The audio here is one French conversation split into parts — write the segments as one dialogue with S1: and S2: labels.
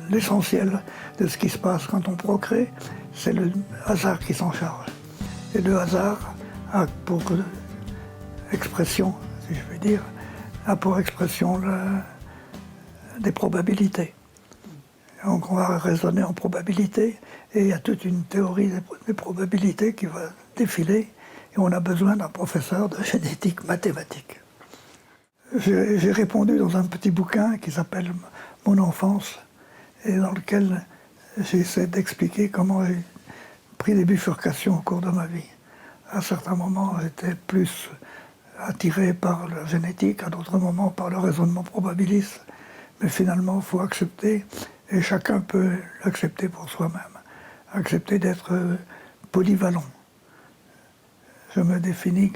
S1: l'essentiel de ce qui se passe quand on procrée, c'est le hasard qui s'en charge. Et le hasard a pour expression, si je puis dire, a pour expression des probabilités. Donc on va raisonner en probabilité, et il y a toute une théorie des probabilités qui va défiler, et on a besoin d'un professeur de génétique mathématique. J'ai répondu dans un petit bouquin qui s'appelle « Mon enfance », et dans lequel j'essaie d'expliquer comment j'ai pris des bifurcations au cours de ma vie. À certains moments, j'étais plus attiré par la génétique, à d'autres moments par le raisonnement probabiliste. Mais finalement, il faut accepter, et chacun peut l'accepter pour soi-même, accepter d'être polyvalent. Je me définis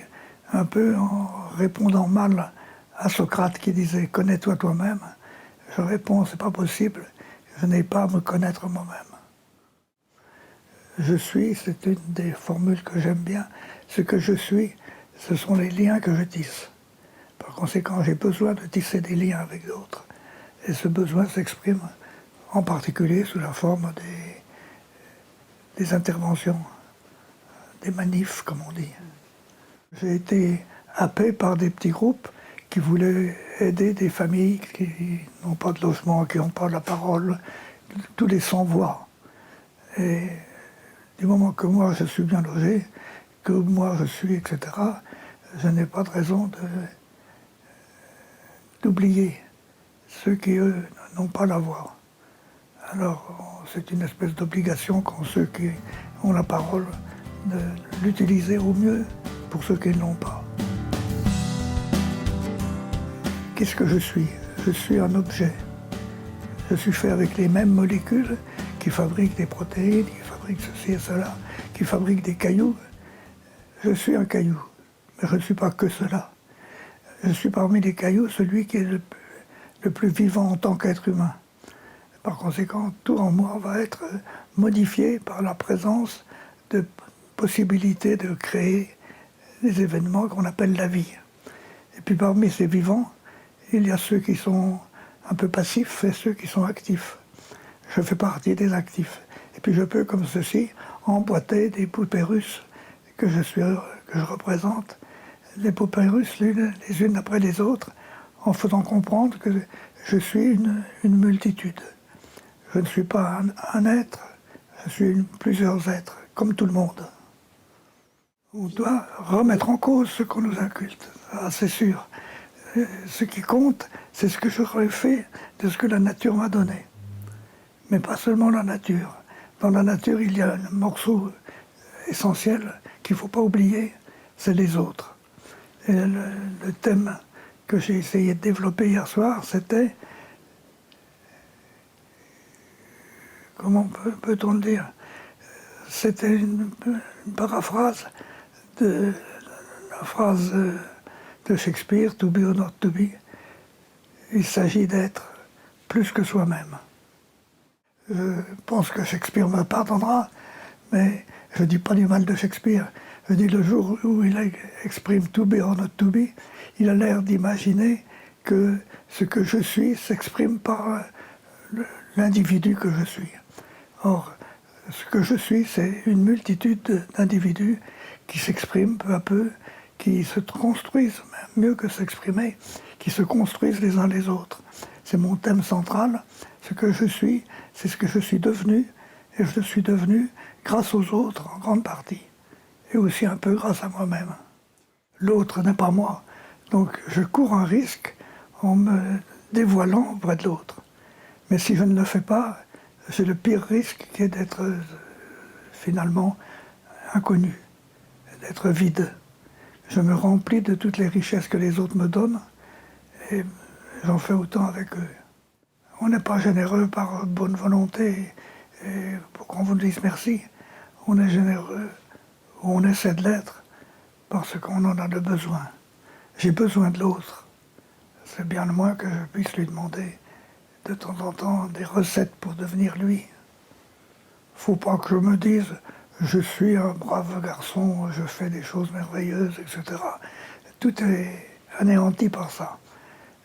S1: un peu en répondant mal à Socrate qui disait « connais-toi toi-même ». Je réponds « c'est pas possible, je n'ai pas à me connaître moi-même ». Je suis, c'est une des formules que j'aime bien, ce que je suis, ce sont les liens que je tisse. Par conséquent, j'ai besoin de tisser des liens avec d'autres. Et ce besoin s'exprime en particulier sous la forme des interventions, des manifs, comme on dit. J'ai été happé par des petits groupes qui voulaient aider des familles qui n'ont pas de logement, qui n'ont pas la parole, tous les sans-voix. Et du moment que moi je suis bien logé, que moi je suis, etc., je n'ai pas de raison d'oublier ceux qui, eux, n'ont pas la voix. Alors, c'est une espèce d'obligation qu'ont ceux qui ont la parole de l'utiliser au mieux pour ceux qui ne l'ont pas. Qu'est-ce que je suis? Je suis un objet. Je suis fait avec les mêmes molécules qui fabriquent des protéines, qui fabriquent ceci et cela, qui fabriquent des cailloux. Je suis un caillou, mais je ne suis pas que cela. Je suis parmi les cailloux celui qui est le plus vivant en tant qu'être humain. Par conséquent, tout en moi va être modifié par la présence de possibilités de créer des événements qu'on appelle la vie. Et puis parmi ces vivants, il y a ceux qui sont un peu passifs et ceux qui sont actifs. Je fais partie des actifs. Et puis je peux, comme ceci, emboîter des poupées russes que je représente, les poupées russes les unes après les autres, en faisant comprendre que je suis une multitude. Je ne suis pas un être, je suis plusieurs êtres, comme tout le monde. On doit remettre en cause ce qu'on nous inculte, c'est sûr. Ce qui compte, c'est ce que j'aurais fait de ce que la nature m'a donné. Mais pas seulement la nature. Dans la nature, il y a un morceau essentiel qu'il ne faut pas oublier, c'est les autres. Et le thème que j'ai essayé de développer hier soir, c'était, comment peut-on le dire, c'était une paraphrase de la phrase de Shakespeare, « to be or not to be ». Il s'agit d'être plus que soi-même. Je pense que Shakespeare me pardonnera, mais je ne dis pas du mal de Shakespeare. Je dis le jour où il exprime « to be or not to be », il a l'air d'imaginer que ce que je suis s'exprime par l'individu que je suis. Or, ce que je suis, c'est une multitude d'individus qui s'expriment peu à peu, qui se construisent, même mieux que s'exprimer, qui se construisent les uns les autres. C'est mon thème central. Ce que je suis, c'est ce que je suis devenu, et je suis devenu grâce aux autres, en grande partie, et aussi un peu grâce à moi-même. L'autre n'est pas moi, donc je cours un risque en me dévoilant auprès de l'autre. Mais si je ne le fais pas, j'ai le pire risque qui est d'être finalement inconnu, d'être vide. Je me remplis de toutes les richesses que les autres me donnent et j'en fais autant avec eux. On n'est pas généreux par bonne volonté et pour qu'on vous dise merci. On est généreux, ou on essaie de l'être parce qu'on en a le besoin. J'ai besoin de l'autre. C'est bien le moins que je puisse lui demander de temps en temps des recettes pour devenir lui. Faut pas que je me dise je suis un brave garçon, je fais des choses merveilleuses, etc. Tout est anéanti par ça.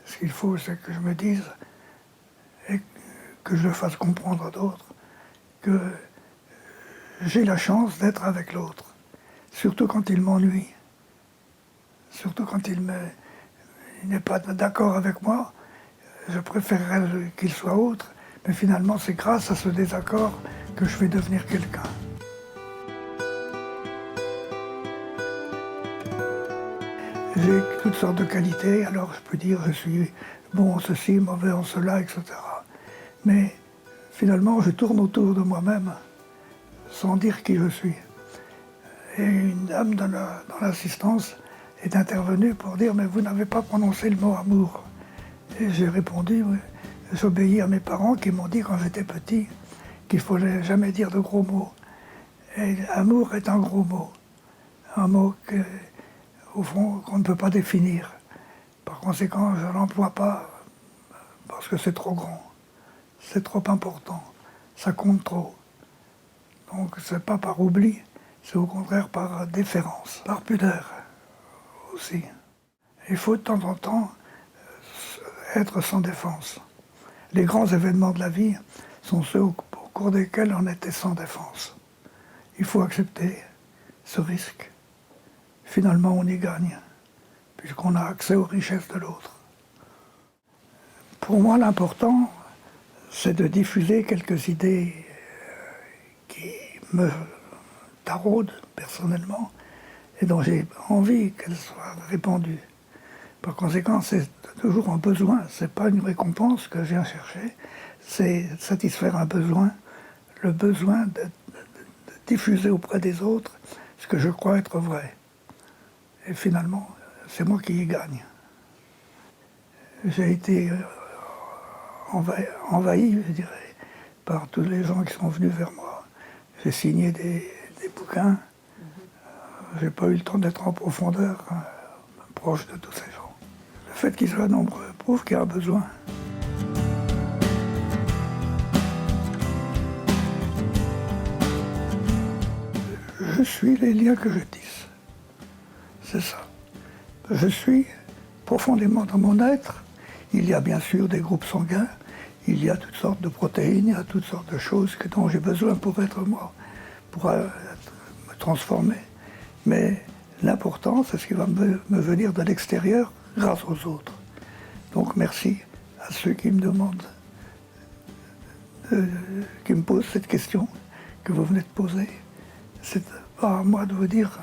S1: Ce qu'il faut, c'est que je me dise que je fasse comprendre à d'autres que j'ai la chance d'être avec l'autre, surtout quand il m'ennuie, surtout quand il n'est pas d'accord avec moi. Je préférerais qu'il soit autre, mais finalement c'est grâce à ce désaccord que je vais devenir quelqu'un. J'ai toutes sortes de qualités, alors je peux dire je suis bon en ceci, mauvais en cela, etc. Mais finalement je tourne autour de moi-même sans dire qui je suis. Et une dame dans l'assistance est intervenue pour dire « mais vous n'avez pas prononcé le mot amour ». Et j'ai répondu oui, « j'obéis à mes parents qui m'ont dit quand j'étais petit qu'il ne fallait jamais dire de gros mots ». Et amour est un gros mot, un mot au fond qu'on ne peut pas définir. Par conséquent, je ne l'emploie pas parce que c'est trop grand, c'est trop important, ça compte trop. Donc c'est pas par oubli, c'est au contraire par déférence, par pudeur aussi. Il faut de temps en temps être sans défense. Les grands événements de la vie sont ceux au cours desquels on était sans défense. Il faut accepter ce risque. Finalement, on y gagne, puisqu'on a accès aux richesses de l'autre. Pour moi, l'important, c'est de diffuser quelques idées qui me taraudent personnellement et dont j'ai envie qu'elles soient répandues. Par conséquent, c'est toujours un besoin, c'est pas une récompense que je viens chercher, c'est satisfaire un besoin, le besoin de diffuser auprès des autres ce que je crois être vrai. Et finalement, c'est moi qui y gagne. J'ai été envahi, je dirais, par tous les gens qui sont venus vers moi. J'ai signé des bouquins. J'ai pas eu le temps d'être en profondeur, proche de tous ces gens. Le fait qu'ils soient nombreux prouve qu'il y a un besoin. Je suis les liens que je tisse. C'est ça. Je suis profondément dans mon être. Il y a bien sûr des groupes sanguins, il y a toutes sortes de protéines, il y a toutes sortes de choses dont j'ai besoin pour être moi, pour me transformer. Mais l'important, c'est ce qui va me venir de l'extérieur grâce aux autres. Donc merci à ceux qui me demandent, qui me posent cette question que vous venez de poser. C'est pas à moi de vous dire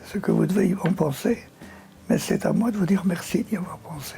S1: ce que vous devez en penser, mais c'est à moi de vous dire merci d'y avoir pensé.